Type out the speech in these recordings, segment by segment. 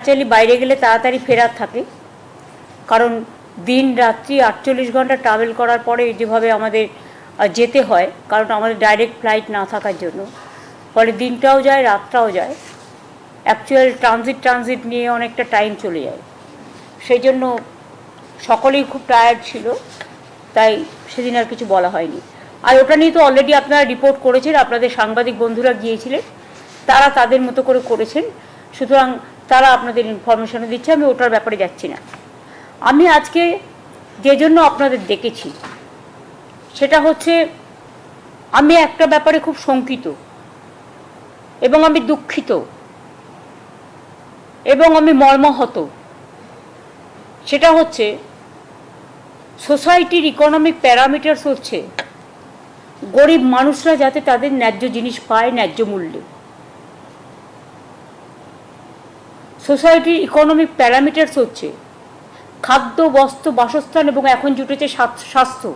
Actually বাইরে গেলে তাড়াতাড়ি ফেরার থাকে, কারণ দিন রাত্রি 48 ঘন্টা ট্রাভেল করার পরে যেভাবে আমাদের যেতে হয়, কারণ আমাদের ডাইরেক্ট ফ্লাইট না থাকার জন্য, ফলে দিনটাও যায় রাতটাও যায়, অ্যাকচুয়াল ট্রানজিট নিয়ে অনেকটা টাইম চলে যায়। সেই জন্য সকলেই খুব টায়ার্ড ছিল, তাই সেদিন আর কিছু বলা হয়নি। আর ওটা নিয়ে তো অলরেডি আপনারা রিপোর্ট করেছেন, আপনাদের সাংবাদিক বন্ধুরা গিয়েছিলেন, তারা তাদের মতো করে করেছেন, সুতরাং তারা আপনাদের ইনফরমেশনও দিচ্ছে, আমি ওটার ব্যাপারে যাচ্ছি না। আমি আজকে যে জন্য আপনাদের ডেকেছি সেটা হচ্ছে, আমি একটা ব্যাপারে খুব শঙ্কিত এবং আমি দুঃখিত এবং আমি মর্মাহত। সেটা হচ্ছে সোসাইটির ইকোনমিক প্যারামিটারস হচ্ছে গরিব মানুষরা যাতে তাদের ন্যায্য জিনিস পায় ন্যায্য মূল্যে। সোসাইটির ইকোনমিক প্যারামিটারস হচ্ছে খাদ্য, বস্ত্র, বাসস্থান এবং এখন জুটেছে স্বাস্থ্য।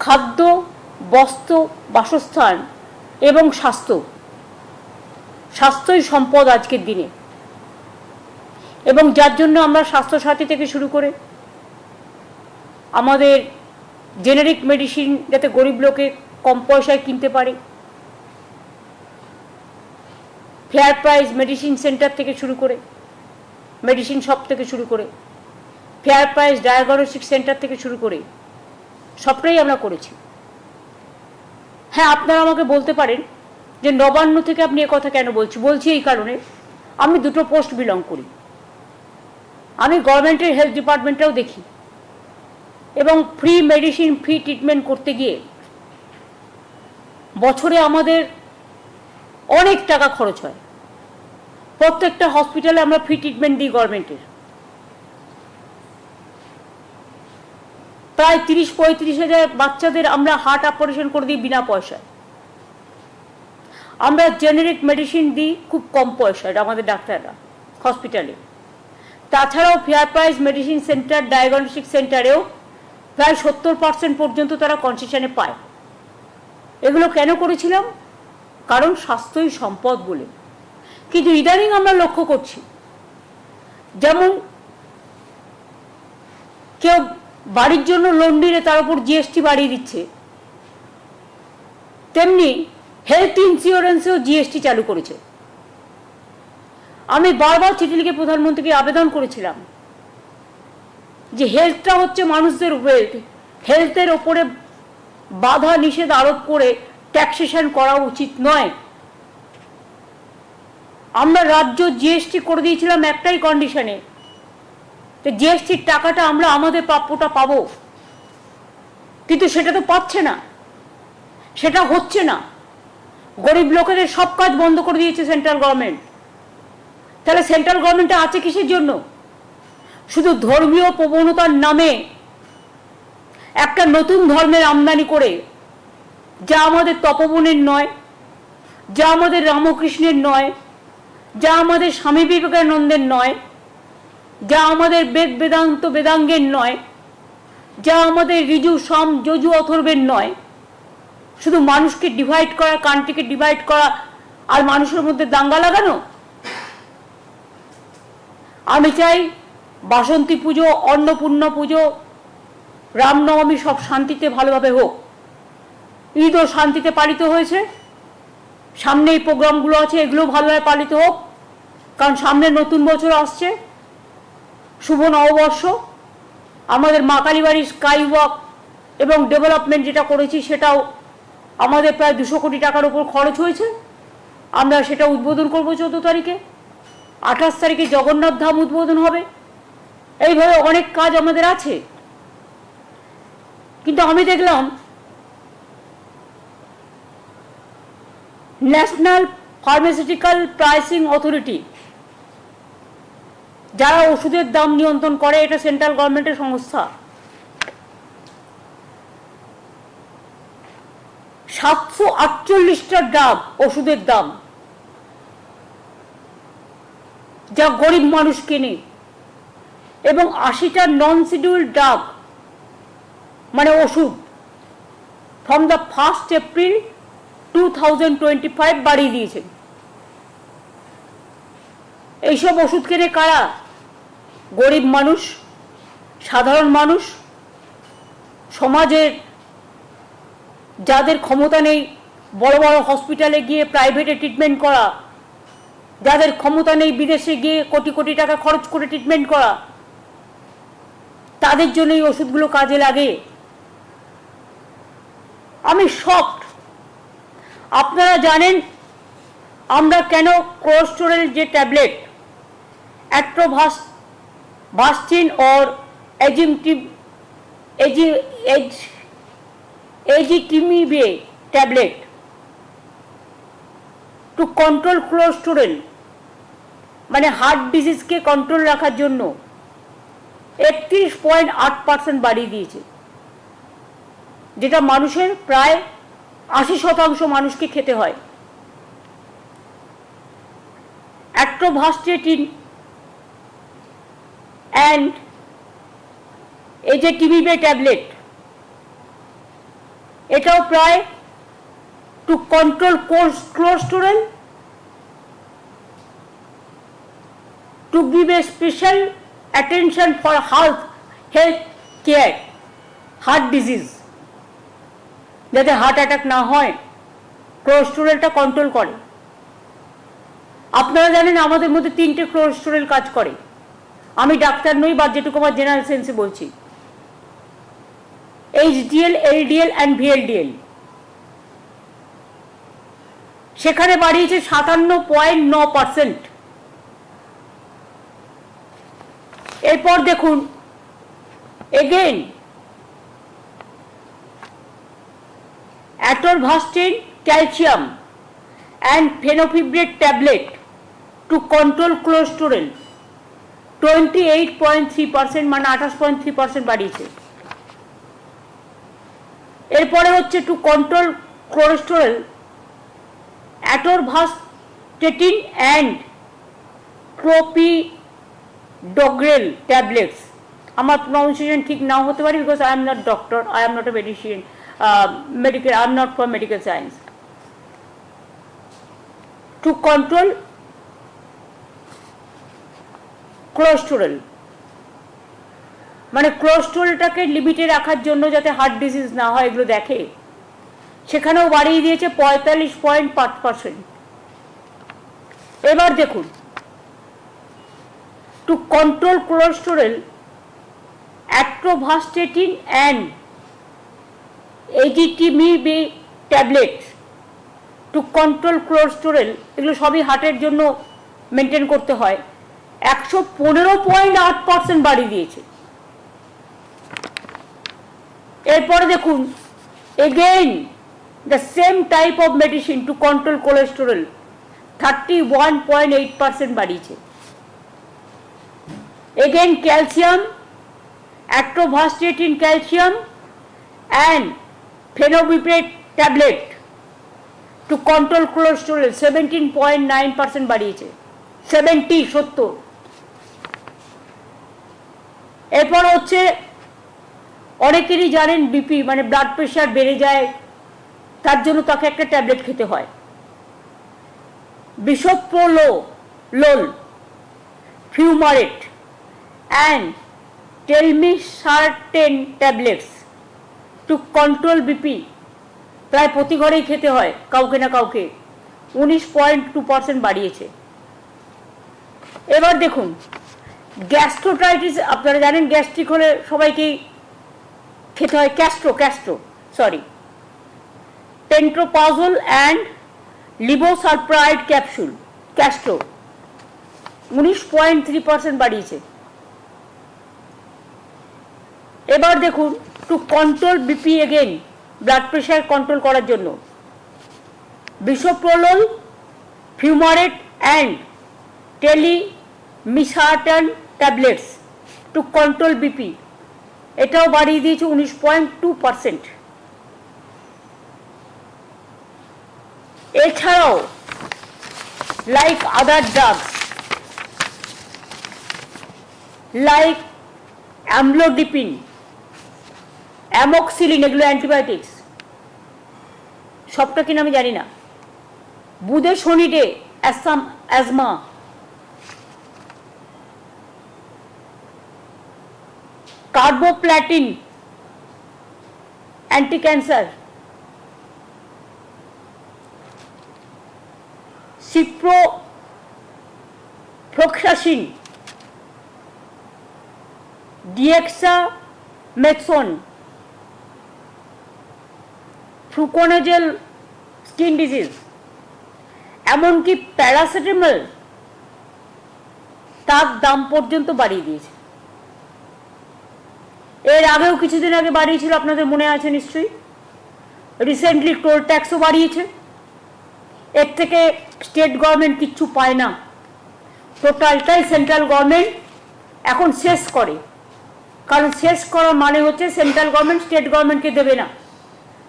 খাদ্য, বস্ত্র, বাসস্থান এবং স্বাস্থ্যই সম্পদ আজকের দিনে, এবং যার জন্য আমরা স্বাস্থ্যসাথী থেকে শুরু করে আমাদের জেনারিক মেডিসিন যাতে গরিব লোকে কম পয়সায় কিনতে পারে, ফেয়ার প্রাইস মেডিসিন সেন্টার থেকে শুরু করে, মেডিসিন শপ থেকে শুরু করে, ফেয়ার প্রাইস ডায়াগনস্টিক সেন্টার থেকে শুরু করে সবটাই আমরা করেছি। হ্যাঁ, আপনারা আমাকে বলতে পারেন যে নবান্ন থেকে আপনি কথা কেন বলছি এই কারণে, আমি দুটো পোস্ট বিলং করি। আমি গভর্নমেন্টের হেলথ ডিপার্টমেন্টটাও দেখি, এবং ফ্রি মেডিসিন, ফ্রি ট্রিটমেন্ট করতে গিয়ে বছরে আমাদের অনেক টাকা খরচ হয়। প্রত্যেকটা হসপিটালে আমরা ফ্রি ট্রিটমেন্ট দিই গভর্নমেন্টের, প্রায় 30-35 হাজার বাচ্চাদের আমরা হার্ট অপারেশন করে দিই বিনা পয়সায়। আমরা জেনারিক মেডিসিন দিই খুব কম পয়সায় আমাদের ডাক্তাররা হসপিটালে। তাছাড়াও fair price medicine centre, diagnostic সেন্টারেও প্রায় 70% পর্যন্ত তারা কনসেশনে পায়। এগুলো কেন করেছিলাম? কারণ স্বাস্থ্যই সম্পদ বলে। কিন্তু ইদানিং আমরা লক্ষ্য করছি, যেমন কেউ বাড়ির জন্য লোন নিলে তার উপর জিএসটি বাড়িয়ে দিচ্ছে, তেমনি হেলথ ইন্স্যুরেন্সেও জিএসটি চালু করেছে। আমি বারবার চিঠি লিখে প্রধানমন্ত্রীকে আবেদন করেছিলাম যে হেলথটা হচ্ছে মানুষদের ওয়েলথ, হেলথের ওপরে বাধা নিষেধ আরোপ করে ট্যাক্সেশন করা উচিত নয়। আমরা রাজ্য জিএসটি করে দিয়েছিলাম একটাই কন্ডিশনে, যে জিএসটির টাকাটা আমরা আমাদের প্রাপ্যটা পাবো, কিন্তু সেটা তো পাচ্ছে না, সেটা হচ্ছে না। গরিব লোকেদের সব কাজ বন্ধ করে দিয়েছে সেন্ট্রাল গভর্নমেন্ট। তাহলে সেন্ট্রাল গভর্নমেন্টে আছে কিসের জন্য? শুধু ধর্মীয় প্রবণতার নামে একটা নতুন ধর্মের আমদানি করে, যা আমাদের তপবনের নয়, যা আমাদের রামকৃষ্ণের নয়, যা আমাদের স্বামী বিবেকানন্দের নয়, যা আমাদের বেদ বেদান্ত বেদাঙ্গের নয়, যা আমাদের ঋজু সাম যজু অথর্বের নয়। শুধু মানুষকে ডিভাইড করা, কান্ট্রিকে ডিভাইড করা আর মানুষের মধ্যে দাঙ্গা লাগানো। আমি চাই বাসন্তী পুজো, অন্নপূর্ণা পুজো, রামনবমী সব শান্তিতে ভালোভাবে হোক। ঈদও শান্তিতে পালিত হয়েছে, সামনে এই প্রোগ্রামগুলো আছে, এগুলো ভালোভাবে পালিত হোক, কারণ সামনে নতুন বছর আসছে, শুভ নববর্ষ। আমাদের মা কালীবাড়ির স্কাই ওয়াক এবং ডেভেলপমেন্ট যেটা করেছি সেটাও আমাদের প্রায় 200 কোটি টাকার উপর খরচ হয়েছে। আমরা সেটা উদ্বোধন করবো 14 তারিখে, 28 তারিখে জগন্নাথ ধাম উদ্বোধন হবে। এইভাবে অনেক কাজ আমাদের আছে। কিন্তু আমি দেখলাম ন্যাশনাল ফার্মাসিউটিক্যাল প্রাইসিং অথরিটি, যারা ওষুধের দাম নিয়ন্ত্রণ করে, এটা সেন্ট্রাল গভর্নমেন্টের সংস্থা, 748টা ড্রাগ ওষুধের দাম, যা গরিব মানুষ কেনে, এবং 80টা নন শিডিউল ড্রাগ মানে ওষুধ ফ্রম দ্য 1 এপ্রিল 2025 বাড়িয়ে দিয়েছেন। এইসব ওষুধ কেনে কারা? গরিব মানুষ, সাধারণ মানুষ, সমাজের যাদের ক্ষমতা নেই বড় বড় হসপিটালে গিয়ে প্রাইভেটে ট্রিটমেন্ট করা, যাদের ক্ষমতা নেই বিদেশে গিয়ে কোটি কোটি টাকা খরচ করে ট্রিটমেন্ট করা, তাদের জন্য এই ওষুধগুলো কাজে লাগে। আমি শকড। আপনারা জানেন আমরা কেন কোলেস্টেরল যে tablet atorvastatin or ezetimibe tablet to control cholesterol, মানে হার্ট ডিজিজকে কন্ট্রোল রাখার জন্য 31.8% বাড়িয়ে দিয়েছে, যেটা মানুষের প্রায় 80% মানুষকে খেতে হয়। অ্যাট্রোভাস্টিন অ্যান্ড এজেটিমিবে ট্যাবলেট, এটাও প্রায় two control cholesterol, to give a special attention for health care, heart disease, যাতে হার্ট অ্যাটাক না হয়, কোলেস্টেরলটা কন্ট্রোল করে। আপনারা জানেন আমাদের মধ্যে 3টে কোলেস্টেরল কাজ করে। আমি ডাক্তার নই, বা যেটুকু আমার জেনারেল সেন্সে বলছি। HDL, LDL and VLDL। সেখানে বাড়িয়েছে 57.9%। এরপর দেখুন again atorvastatin calcium and fenofibrate tablet to control cholesterol 28.3%, মানে 28.3% বাড়িয়েছে। এরপরে হচ্ছে to control cholesterol atorvastatin and clopidogrel tablets. আমার প্রনাউন্সিয়েশন ঠিক নাও হতে পারে, because I am not doctor, I am not a medician, medical, I am not for medical science. To control cholesterol, মানে কোলেস্টেরলটাকে লিমিটে রাখার জন্য যাতে হার্ট ডিজিজ না হয় এগুলো দেখে, সেখানেও বাড়িয়ে দিয়েছে 45.5%। এবার দেখুন to control cholesterol atorvastatin and ezetimibe tablet to control cholesterol, এগুলো সবই হার্টের জন্য মেনটেন করতে হয়, 115.8% বাড়িয়ে দিয়েছে। এরপরে দেখুন again the same type of medicine to control cholesterol 31.8% বাড়িয়েছে। Again calcium, atorvastatin calcium and fenofibrate tablet to control cholesterol 17.9% বাড়িয়েছে। 70। এরপর হচ্ছে অনেকেরই জানেন বিপি, মানে ব্লাড প্রেশার বেড়ে যায়, তার জন্য তাকে একটা ট্যাবলেট খেতে হয়, bisoprolol, fumarate and telmisartan tablets to control BP, প্রায় প্রতি ঘরেই খেতে হয় কাউকে না কাউকে, 19.2% বাড়িয়েছে। এবার দেখুন গ্যাস্ট্রোটাইটিস, আপনারা জানেন গ্যাস্ট্রিক হলে সবাইকেই খেতে হয় পেন্ট্রোপাজল অ্যান্ড লিভোসালপ্রাইড ক্যাস্ট্রো 19.3% বাড়িয়েছে। এবার দেখুন to control BP, again blood pressure control করার জন্য bisoprolol, fumarate and telmisartan tablets to control BP, এটাও বাড়িয়ে দিয়েছে 19.2%। এছাড়াও like other drugs like amlodipine, amoxicillin, এগুলো অ্যান্টিবায়োটিক্স, সবটা কিনা আমি জানি না, বুধে শনিতে asthma, carboplatin anti cancer, ciprofloxacin, dexamethasone, fluconazole skin disease, এমনকি প্যারাসিটামল তার দাম পর্যন্ত বাড়িয়ে দিয়েছে। এর আগেও কিছুদিন আগে বাড়িয়েছিল, আপনাদের মনে আছে নিশ্চয়ই। রিসেন্টলি টোল ট্যাক্সও বাড়িয়েছে। এর থেকে স্টেট গভর্নমেন্ট কিচ্ছু পায় না, টোটালটাই সেন্ট্রাল গভর্নমেন্ট এখন শেষ করে। কারণ শেষ করার মানে হচ্ছে সেন্ট্রাল গভর্নমেন্ট স্টেট গভর্নমেন্টকে দেবে না,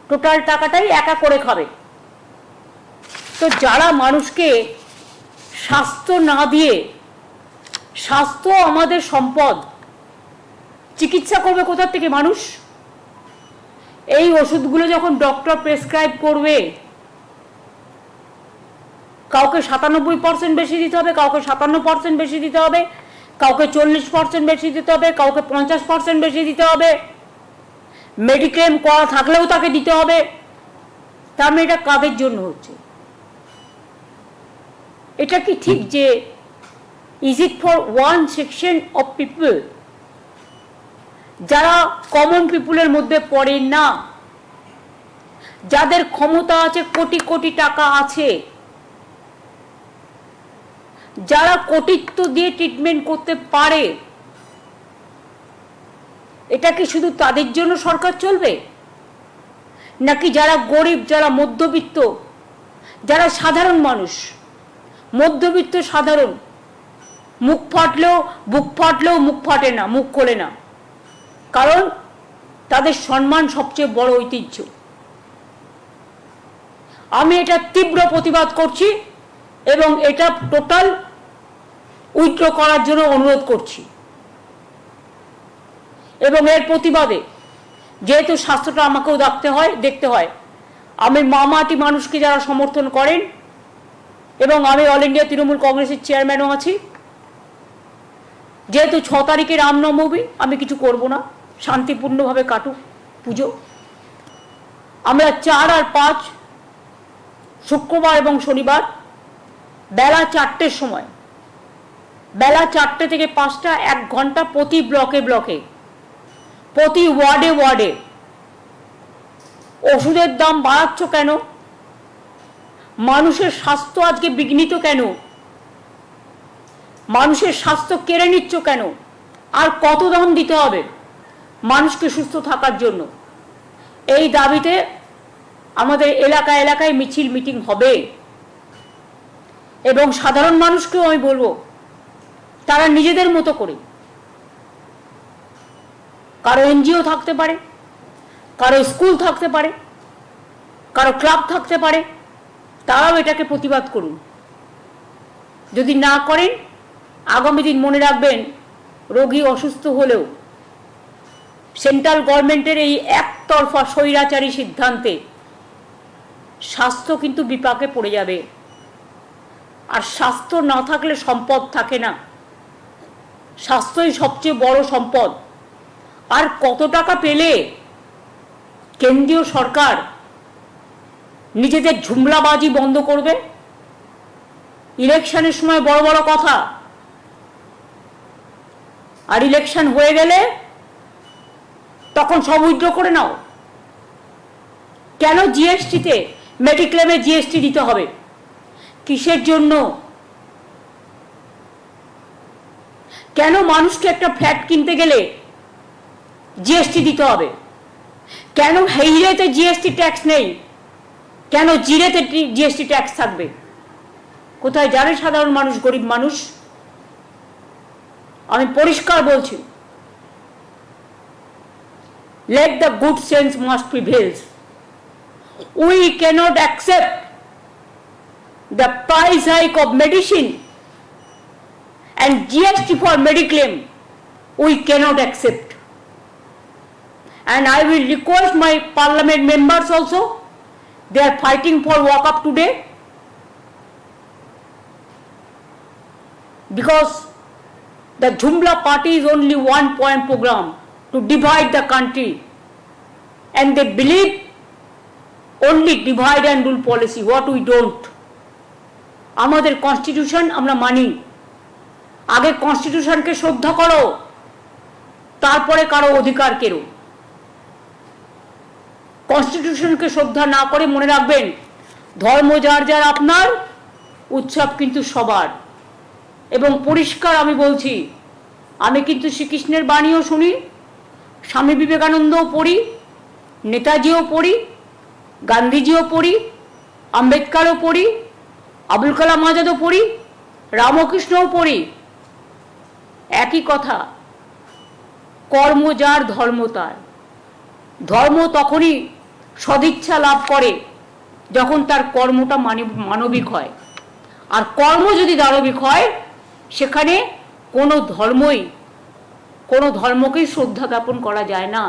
টোটাল টাকাটাই একা করে খাবে। তো যারা মানুষকে স্বাস্থ্য না দিয়ে, স্বাস্থ্য আমাদের সম্পদ, চিকিৎসা করবে কোথা থেকে মানুষ? এই ওষুধগুলো যখন ডক্টর প্রেসক্রাইব করবে, কাউকে 97% বেশি দিতে হবে, কাউকে 57% বেশি দিতে হবে, কাউকে 40% বেশি দিতে হবে, কাউকে 50% বেশি দিতে হবে, মেডিক্লেম করা থাকলেও তাকে দিতে হবে। তার মানে এটা কাদের জন্য হচ্ছে? এটা কি ঠিক যে is it for one section of people, যারা কমন পিপুলের মধ্যে পড়ে না, যাদের ক্ষমতা আছে, কোটি কোটি টাকা আছে, যারা কোটিত্ব দিয়ে ট্রিটমেন্ট করতে পারে, এটা কি শুধু তাদের জন্য সরকার চলবে? নাকি যারা গরিব, যারা মধ্যবিত্ত, যারা সাধারণ মানুষ, মধ্যবিত্ত সাধারণ, মুখ ফাটলেও মুখ ফাটে না, মুখ খোলে না, কারণ তাদের সম্মান সবচেয়ে বড় ঐতিহ্য। আমি এটা তীব্র প্রতিবাদ করছি এবং এটা টোটাল উইথড্র করার জন্য অনুরোধ করছি। এবং এর প্রতিবাদে, যেহেতু স্বাস্থ্যটা আমাকেও দেখতে হয়, আমি মামাটি মানুষকে যারা সমর্থন করেন, এবং আমি অল ইন্ডিয়া তৃণমূল কংগ্রেসের চেয়ারম্যানও আছি, যেহেতু 6 তারিখে রামনবমী, আমি কিছু করব না, শান্তিপূর্ণভাবে কাটুক পুজো। আমরা 4 আর 5 শুক্রবার এবং শনিবার বেলা 4টের সময়, বেলা 4টে থেকে 5টা, 1 ঘন্টা প্রতি ব্লকে ব্লকে, প্রতি ওয়ার্ডে ওয়ার্ডে। ওষুধের দাম বাড়াচ্ছ কেন? মানুষের স্বাস্থ্য আজকে বিঘ্নিত কেন? মানুষের স্বাস্থ্য কেড়ে নিচ্ছ কেন? আর কত দাম দিতে হবে মানুষকে সুস্থ থাকার জন্য? এই দাবিতে আমাদের এলাকায় এলাকায় মিছিল মিটিং হবে। এবং সাধারণ মানুষকেও আমি বলবো, তারা নিজেদের মতো করে, কারো এনজিও থাকতে পারে, কারো স্কুল থাকতে পারে, কারো ক্লাব থাকতে পারে, তারাও এটাকে প্রতিবাদ করুন। যদি না করেন, আগামী দিন মনে রাখবেন, রোগী অসুস্থ হলেও সেন্ট্রাল গভর্নমেন্টের এই একতরফা স্বৈরাচারী সিদ্ধান্তে স্বাস্থ্য কিন্তু বিপাকে পড়ে যাবে। আর স্বাস্থ্য না থাকলে সম্পদ থাকে না, স্বাস্থ্যই সবচেয়ে বড় সম্পদ। আর কত টাকা পেলে কেন্দ্রীয় সরকার নিজেদের ঝুমলাবাজি বন্ধ করবে? ইলেকশনের সময় বড় বড় কথা, আর ইলেকশন হয়ে গেলে তখন সব উইথড্র করে নাও। কেন জিএসটিতে, মেডিক্লেমে জিএসটি দিতে হবে? কিসের জন্য? কেন মানুষকে একটা ফ্ল্যাট কিনতে গেলে জিএসটি দিতে হবে? কেন হিরেতে জিএসটি ট্যাক্স নেই? কেন জিরেতে জিএসটি ট্যাক্স থাকবে? কোথায় জানে সাধারণ মানুষ, গরিব মানুষ? আমি পরিষ্কার বলছি, let the good sense must prevail. We cannot accept the price hike of medicine and GST for mediclaim. We cannot accept. And I will request my parliament members also, they are fighting for walk up today, because the Jumla party is only 1 point program. to divide the country, and they believe only divide and rule policy, what we don't. আমাদের constitution আমরা মানি, আগে কনস্টিটিউশনকে শ্রদ্ধা করো, তারপরে কারো অধিকার কেড়ো। কনস্টিটিউশনকে শ্রদ্ধা না করে মনে রাখবেন, ধর্ম যার যার আপনার, উৎসব কিন্তু সবার। এবং পরিষ্কার আমি বলছি, আমি কিন্তু শ্রীকৃষ্ণের বাণীও শুনি, স্বামী বিবেকানন্দও পড়ি, নেতাজিও পড়ি, গান্ধীজিও পড়ি, আম্বেদকারও পড়ি, আবুল কালাম আজাদও পড়ি, রামকৃষ্ণও পড়ি। একই কথা, কর্ম যার ধর্ম তার। ধর্ম তখনই সদিচ্ছা লাভ করে যখন তার কর্মটা মানবিক হয়, আর কর্ম যদি দানবিক হয় সেখানে কোনো ধর্মকেই শ্রদ্ধা জ্ঞাপন করা যায় না।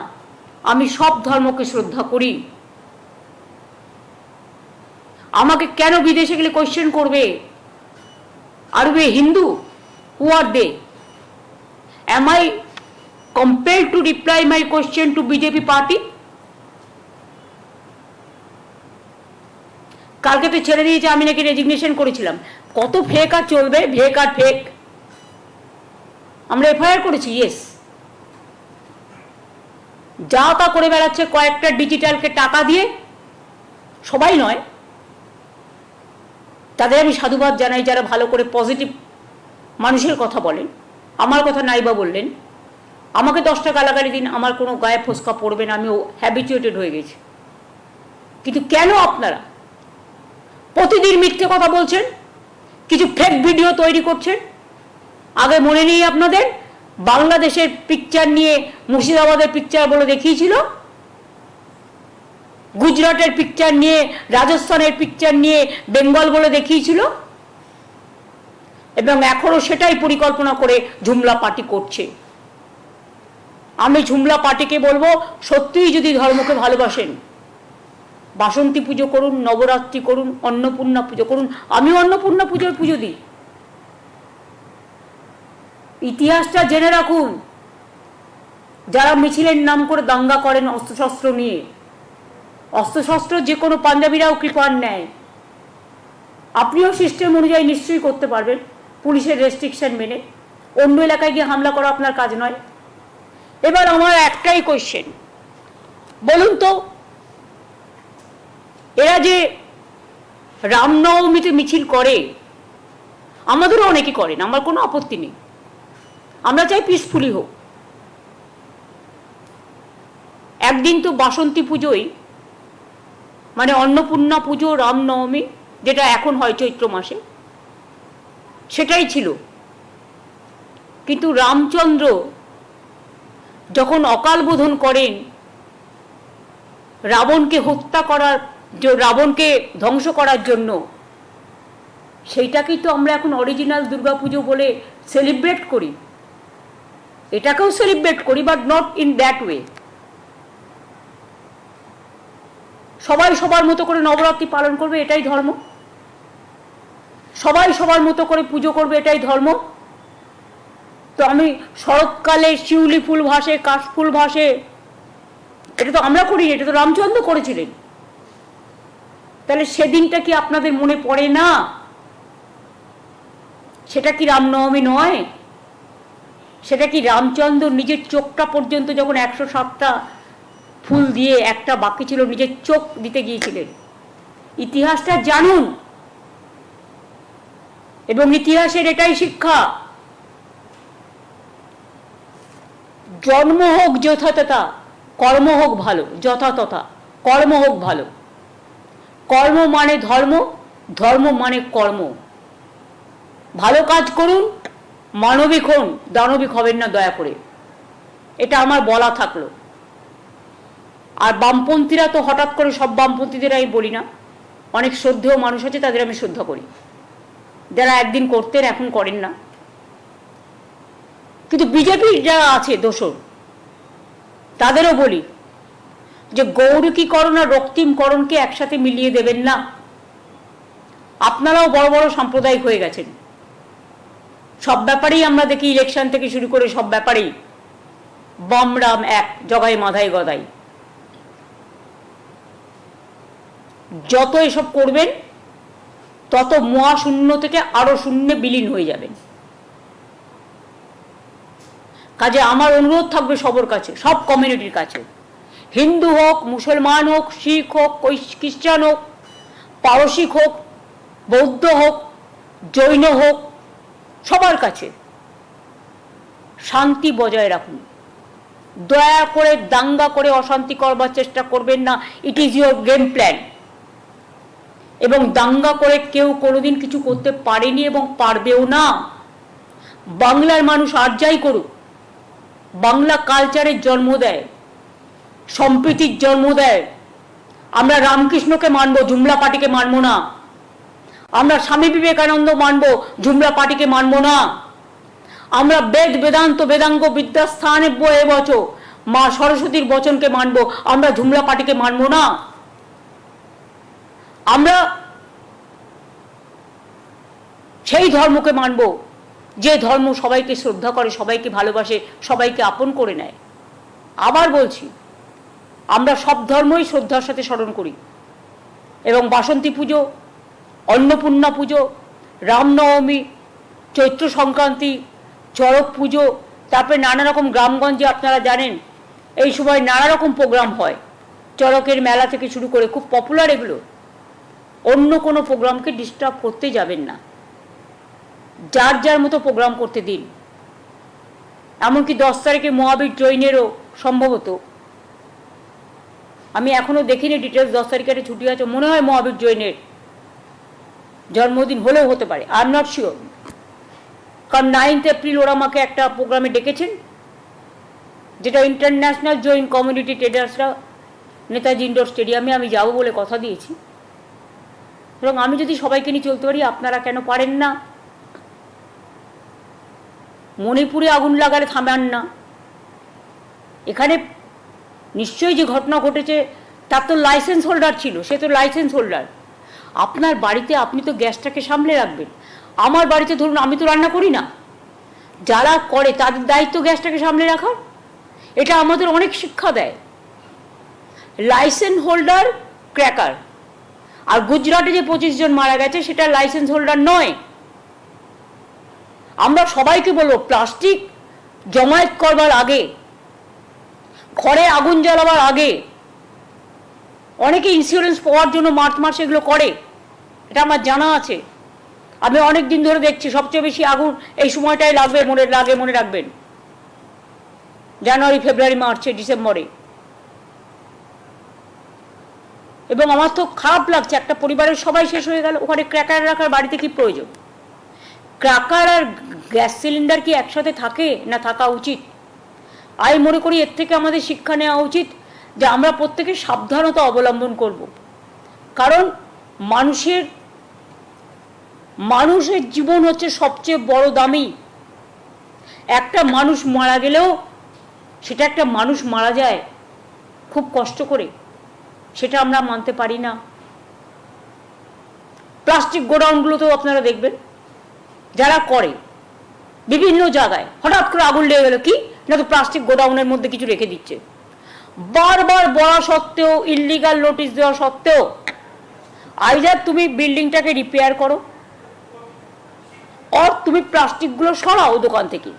আমি সব ধর্মকে শ্রদ্ধা করি। আমাকে কেন বিদেশে গেলে কোয়েশ্চেন করবে, are you a Hindu? Who are they? Am I compelled to reply my question to BJP party? কালকে তো ছেড়ে দিয়েছে, আমি নাকি রেজিগনেশন করেছিলাম। কত ফেক আর চলবে, ফেক আর ফেক। আমরা এফআইআর করেছি, ইয়েস। যা তা করে বেড়াচ্ছে কয়েকটা ডিজিটালকে টাকা দিয়ে, সবাই নয়, তাদের আমি সাধুবাদ জানাই যারা ভালো করে পজিটিভ মানুষের কথা বলেন। আমার কথা নাইবা বললেন, আমাকে 10টা গালাগালি দিন, আমার কোনো গায়ে ফোসকা পড়বে না, আমি হ্যাবিচুয়েটেড হয়ে গেছি। কিন্তু কেন আপনারা প্রতিদিন মিথ্যে কথা বলছেন, কিছু ফেক ভিডিও তৈরি করছেন? আগে মনে নেই আপনাদের, বাংলাদেশের পিকচার নিয়ে মুর্শিদাবাদের পিকচার বলে দেখিয়েছিল, গুজরাটের পিকচার নিয়ে, রাজস্থানের পিকচার নিয়ে বেঙ্গল বলে দেখিয়েছিল, এবং এখনো সেটাই পরিকল্পনা করে ঝুমলা পার্টি করছে। আমি ঝুমলা পার্টিকে বলবো, সত্যিই যদি ধর্মকে ভালোবাসেন, বাসন্তী পুজো করুন, নবরাত্রি করুন, অন্নপূর্ণা পুজো করুন। আমিও অন্নপূর্ণা পুজোর পুজো দিই। ইতিহাসটা জেনে রাখুন, যারা মিছিলের নাম করে দাঙ্গা করেন অস্ত্রশস্ত্র নিয়ে, অস্ত্রশস্ত্র যে কোনো পাঞ্জাবিরাও কৃপার নেয়। আপনিও সিস্টেম অনুযায়ী নিশ্চয়ই করতে পারবেন, পুলিশের রেস্ট্রিকশন মেনে। অন্য এলাকায় গিয়ে হামলা করা আপনার কাজ নয়। এবার আমার একটাই কোয়েশ্চেন, বলুন তো, এরা যে রামনবমীতে মিছিল করে, আমাদেরও অনেকে করেন, আমার কোনো আপত্তি নেই, আমরা চাই পিসফুলি হোক। একদিন তো বাসন্তী পুজোই, মানে অন্নপূর্ণা পুজো, রামনবমী যেটা এখন হয় চৈত্র মাসে, সেটাই ছিল। কিন্তু রামচন্দ্র যখন অকাল বোধন করেন, রাবণকে ধ্বংস করার জন্য, সেইটাকেই তো আমরা এখন অরিজিনাল দুর্গাপুজো বলে সেলিব্রেট করি। এটাকেও সেলিব্রেট করি, but not in that way. সবাই সবার মতো করে নবরাত্রি পালন করবে, এটাই ধর্ম। সবাই সবার মতো করে পুজো করবে, এটাই ধর্ম। তো আমি শরৎকালে শিউলি ফুল ভাসে, কাশফুল ভাসে, এটা তো আমরা করি, এটা তো রামচন্দ্র করেছিলেন। তাহলে সেদিনটা কি আপনাদের মনে পড়ে না? সেটা কি রামনবমী নয়? সেটা কি রামচন্দ্র নিজের চোখটা পর্যন্ত যখন 107টা ফুল দিয়ে একটা বাকি ছিল, নিজের চোখ দিতে গিয়েছিলেন? ইতিহাসটা জানুন, এবং ইতিহাসের এটাই শিক্ষা, জন্ম হোক যথাতথা, কর্ম হোক ভালো। যথাতথা কর্ম হোক ভালো। কর্ম মানে ধর্ম, ধর্ম মানে কর্ম। ভালো কাজ করুন, মানবিক হন, দানবিক হবেন না দয়া করে, এটা আমার বলা থাকলো। আর বামপন্থীরা তো হঠাৎ করে, সব বামপন্থীদের আমি বলি না, অনেক শ্রদ্ধেয় মানুষ আছে, তাদের আমি শ্রদ্ধা করি, যারা একদিন করতেন এখন করেন না। কিন্তু বিজেপির যারা আছে দোসর, তাদেরও বলি যে গৌরীকরণ আর রক্তিমকরণকে একসাথে মিলিয়ে দেবেন না। আপনারাও বড় বড় সাম্প্রদায়িক হয়ে গেছেন, সব ব্যাপারেই আমরা দেখি, ইলেকশন থেকে শুরু করে সব ব্যাপারেই বামরাম এক, জগাই মাধাই গদাই। যত এসব করবেন তত মহাশূন্য থেকে আরো শূন্যে বিলীন হয়ে যাবেন। কাজে আমার অনুরোধ থাকবে সবার কাছে, সব কমিউনিটির কাছে, হিন্দু হোক, মুসলমান হোক, শিখ হোক, খ্রিস্টান হোক, পারসিক হোক, বৌদ্ধ হোক, জৈন হোক, সবার কাছে শান্তি বজায় রাখুন। দয়া করে দাঙ্গা করে অশান্তি করবার চেষ্টা করবেন না। It is your game plan. এবং দাঙ্গা করে কেউ কোনোদিন কিছু করতে পারেনি এবং পারবেও না। বাংলার মানুষ আর যাই করুক, বাংলা কালচারের জন্ম দেয়, সম্প্রীতির জন্ম দেয়। আমরা রামকৃষ্ণকে মানব, জুমলা পার্টিকে মানব না। আমরা স্বামী বিবেকানন্দ মানব, জুমলা পার্টিকে মানব না। আমরা বেদ বেদান্ত বেদাঙ্গ বিদ্যাস্থানে বয়ে বচ মা সরস্বতীর বচনকে মানব, আমরা জুমলা পার্টিকে মানব না। আমরা সেই ধর্মকে মানব যে ধর্ম সবাইকে শ্রদ্ধা করে, সবাইকে ভালোবাসে, সবাইকে আপন করে নেয়। আবার বলছি, আমরা সব ধর্মই শ্রদ্ধার সাথে স্মরণ করি এবং বাসন্তী পুজো, অন্নপূর্ণা পুজো, রামনবমী, চৈত্র সংক্রান্তি, চড়ক পুজো, তারপরে নানা রকম গ্রামগঞ্জে আপনারা জানেন এই সময় নানা রকম প্রোগ্রাম হয়, চড়কের মেলা থেকে শুরু করে, খুব পপুলার এগুলো। অন্য কোনো প্রোগ্রামকে ডিস্টার্ব করতে যাবেন না, যার যার মতো প্রোগ্রাম করতে দিন। এমনকি 10 তারিখে মহাবীর জৈনেরও সম্ভবত, আমি এখনো দেখিনি ডিটেলস, 10 তারিখে ছুটি আছে মনে হয়, মহাবীর জৈনের জন্মদিন হলেও হতে পারে, আই এম নট শিওর। কারণ 9 এপ্রিল ওরা আমাকে একটা প্রোগ্রামে ডেকেছেন, যেটা ইন্টারন্যাশনাল জৈন কমিউনিটি ট্রেডার্সরা নেতাজি ইন্ডোর স্টেডিয়ামে, আমি যাবো বলে কথা দিয়েছি। এবং আমি যদি সবাইকে নিয়ে চলতে পারি, আপনারা কেন পারেন না? মণিপুরে আগুন লাগালে থামান না। এখানে নিশ্চয়ই যে ঘটনা ঘটেছে তার তো লাইসেন্স হোল্ডার ছিল, সে তো লাইসেন্স হোল্ডার। আপনার বাড়িতে আপনি তো গ্যাসটাকে সামলে রাখবেন। আমার বাড়িতে ধরুন আমি তো রান্না করি না, যারা করে তাদের দায়িত্ব গ্যাসটাকে সামলে রাখার। এটা আমাদের অনেক শিক্ষা দেয়। Licence holder cracker. আর গুজরাটে যে 25 জন মারা গেছে সেটা লাইসেন্স হোল্ডার নয়। আমরা সবাইকে বলবো, প্লাস্টিক জমায়েত করবার আগে, ঘরে আগুন জ্বালাবার আগে, অনেকে ইন্স্যুরেন্স পাওয়ার জন্য মার্চ মাসে এগুলো করে, এটা আমার জানা আছে। আমি অনেক দিন ধরে দেখছি সবচেয়ে বেশি আগুন এই সময়টাই লাগবে, মনে রাখবেন, জানুয়ারি, ফেব্রুয়ারি, মার্চে, ডিসেম্বরে। এবং আমার তো খারাপ লাগছে, একটা পরিবারের সবাই শেষ হয়ে গেল, ওখানে ক্র্যাকার রাখার বাড়িতে কি প্রয়োজন? ক্র্যাকার আর গ্যাস সিলিন্ডার কি একসাথে থাকে না থাকা উচিত? আমি মনে করি এর থেকে আমাদের শিক্ষা নেওয়া উচিত যে আমরা প্রত্যেকে সাবধানতা অবলম্বন করব। কারণ মানুষের জীবন হচ্ছে সবচেয়ে বড় দামি। একটা মানুষ মারা গেলেও সেটা একটা মানুষ মারা যায় খুব কষ্ট করে, সেটা আমরা মানতে পারি না। প্লাস্টিক গোডাউনগুলোতেও আপনারা দেখবেন যারা করে বিভিন্ন জায়গায় হঠাৎ করে আগুন লেগে গেল, কি না তো প্লাস্টিক গোডাউনের মধ্যে কিছু রেখে দিচ্ছে। বারবার বলা সত্ত্বেও, ইললিগাল নোটিশ দেওয়া সত্ত্বেও, আইদার তুমি বিল্ডিংটাকে রিপেয়ার করো আর তুমি প্লাস্টিকগুলো সরাও দোকান থেকে।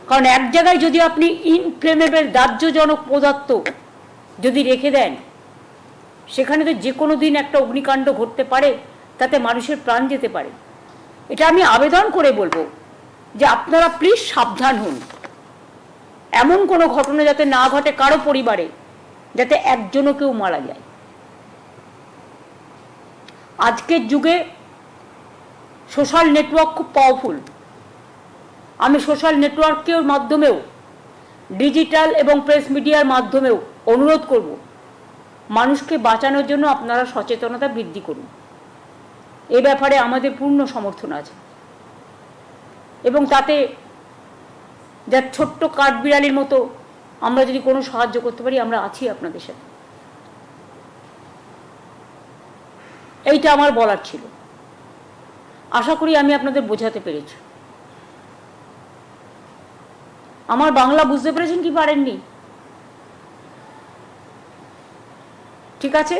কারণ এক জায়গায় যদি আপনি ইনফ্লেমেবল দাহ্যজনক পদার্থ যদি রেখে দেন, সেখানে তো যে কোনো দিন একটা অগ্নিকাণ্ড ঘটতে পারে, তাতে মানুষের প্রাণ যেতে পারে। এটা আমি আবেদন করে বলবো যে আপনারা প্লিজ সাবধান হন, এমন কোনো ঘটনা যাতে না ঘটে কারো পরিবারে, যাতে একজনও কেউ মারা যায়। আজকের যুগে সোশ্যাল নেটওয়ার্ক খুব পাওয়ারফুল। আমি সোশ্যাল নেটওয়ার্কের মাধ্যমেও, ডিজিটাল এবং প্রেস মিডিয়ার মাধ্যমেও অনুরোধ করব, মানুষকে বাঁচানোর জন্য আপনারা সচেতনতা বৃদ্ধি করুন। এ ব্যাপারে আমাদের পূর্ণ সমর্থন আছে এবং তাতে যার ছোট্ট কাঠবিড়ালির মতো আমরা যদি কোনো সাহায্য করতে পারি, আমরা আছি আপনাদের সাথে। এইটা আমার বলার ছিল। আশা করি আমি আপনাদের বোঝাতে পেরেছি। আমার বাংলা বুঝতে পেরেছেন কি পারেননি? ঠিক আছে,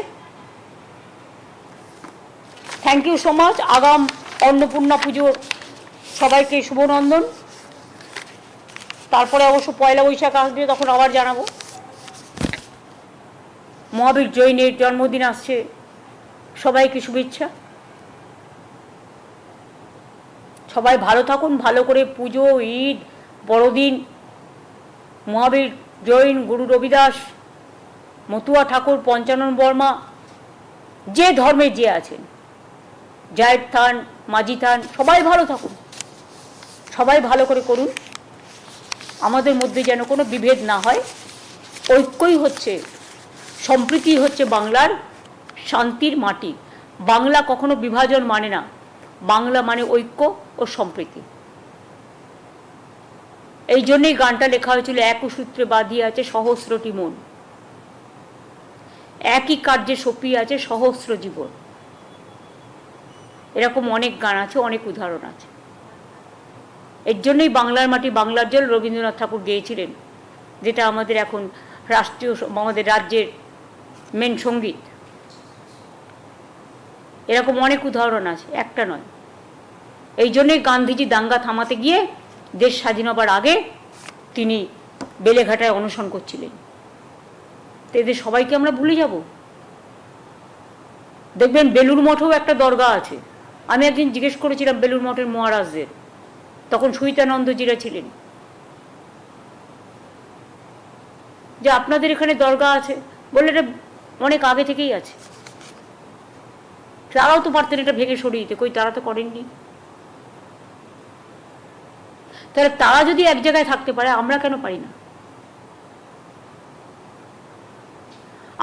থ্যাংক ইউ সো মাচ। আগাম অন্নপূর্ণা পুজোর সবাইকে শুভনন্দন। তারপরে অবশ্য পয়লা বৈশাখ আসবে, তখন আবার জানাবো। মহাবীর জৈনের জন্মদিন আসছে, সবাইকে শুভেচ্ছা। সবাই ভালো থাকুন, ভালো করে পুজো, ঈদ, বড়দিন, মহাবীর জৈন, গুরু রবিদাস, মতুয়া ঠাকুর, পঞ্চানন বর্মা, যে ধর্মে যে আছেন, জায়ের থান, মাঝি থান, সবাই ভালো থাকুন, সবাই ভালো করে করুন। আমাদের মধ্যে যেন কোনো বিভেদ না হয়। ঐক্যই হচ্ছে, সম্প্রীতি হচ্ছে বাংলার শান্তির মাটি। বাংলা কখনো বিভাজন মানে না, বাংলা মানে ঐক্য ও সম্প্রীতি। এই জন্যই গানটা লেখা হয়েছিল, এক সূত্রে বাঁধিয়া আছে সহস্রটি মন, একই কার্যে সপিয়ে আছে সহস্র জীবন। এরকম অনেক গান আছে, অনেক উদাহরণ আছে। এর জন্যই বাংলার মাটি বাংলার জল রবীন্দ্রনাথ ঠাকুর গেয়েছিলেন, যেটা আমাদের এখন রাষ্ট্রীয়, আমাদের রাজ্যের মেন সঙ্গীত। এরকম অনেক উদাহরণ আছে, একটা নয়। এই জন্যই গান্ধীজি দাঙ্গা থামাতে গিয়ে দেশ স্বাধীন হবার আগে তিনি বেলেঘাটায় অনশন করছিলেন। তো এদের সবাইকে আমরা ভুলে যাব? দেখবেন বেলুড় মঠেও একটা দরগা আছে। আমি একদিন জিজ্ঞেস করেছিলাম বেলুড় মঠের মহারাজদের, তখন সুইতানন্দজিরা ছিলেন, যে আপনাদের এখানে দরগা আছে? বললে এটা অনেক আগে থেকেই আছে। তারাও তো পারতেন এটা ভেঙে সরিয়ে দিতে, কই তারা তো করেননি। তাহলে তারা যদি এক জায়গায় থাকতে পারে, আমরা কেন পারি না?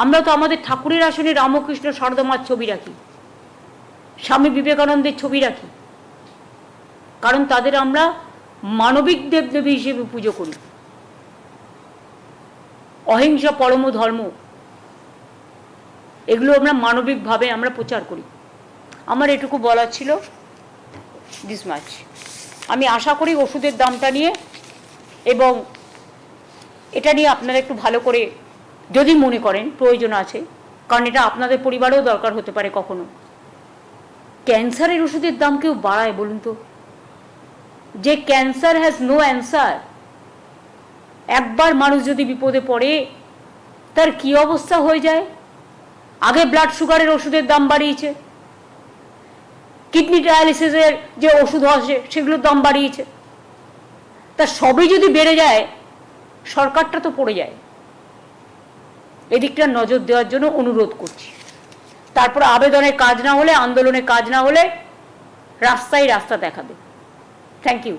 আমরা তো আমাদের ঠাকুরের আসনে রামকৃষ্ণ সারদামার ছবি রাখি, স্বামী বিবেকানন্দের ছবি রাখি, কারণ তাদের আমরা মানবিক দেবদেবী হিসেবে পুজো করি। অহিংসা পরম ধর্ম, এগুলো আমরা মানবিকভাবে আমরা প্রচার করি। আমার এটুকু বলার ছিল, দিস মাচ। আমি আশা করি ওষুধের দামটা নিয়ে এবং এটা নিয়ে আপনারা একটু ভালো করে যদি মনে করেন প্রয়োজন আছে, কারণ এটা আপনাদের পরিবারেও দরকার হতে পারে কখনো। ক্যান্সারের ওষুধের দাম কেউ বাড়ায় বলুন তো? যে ক্যান্সার হ্যাজ নো অ্যান্সার, একবার মানুষ যদি বিপদে পড়ে তার কি অবস্থা হয়ে যায়। আগে ব্লাড সুগারের ওষুধের দাম বাড়িয়েছে, কিডনি ডায়ালিসিসের যে ওষুধ আসে সেগুলোর দাম বাড়িয়েছে। তা সবই যদি বেড়ে যায়, সরকারটা তো পড়ে যায়। এদিকটা নজর দেওয়ার জন্য অনুরোধ করছি। তারপর আবেদনের কাজ না হলে, আন্দোলনের কাজ না হলে রাস্তায় রাস্তা দেখাবে। Thank you.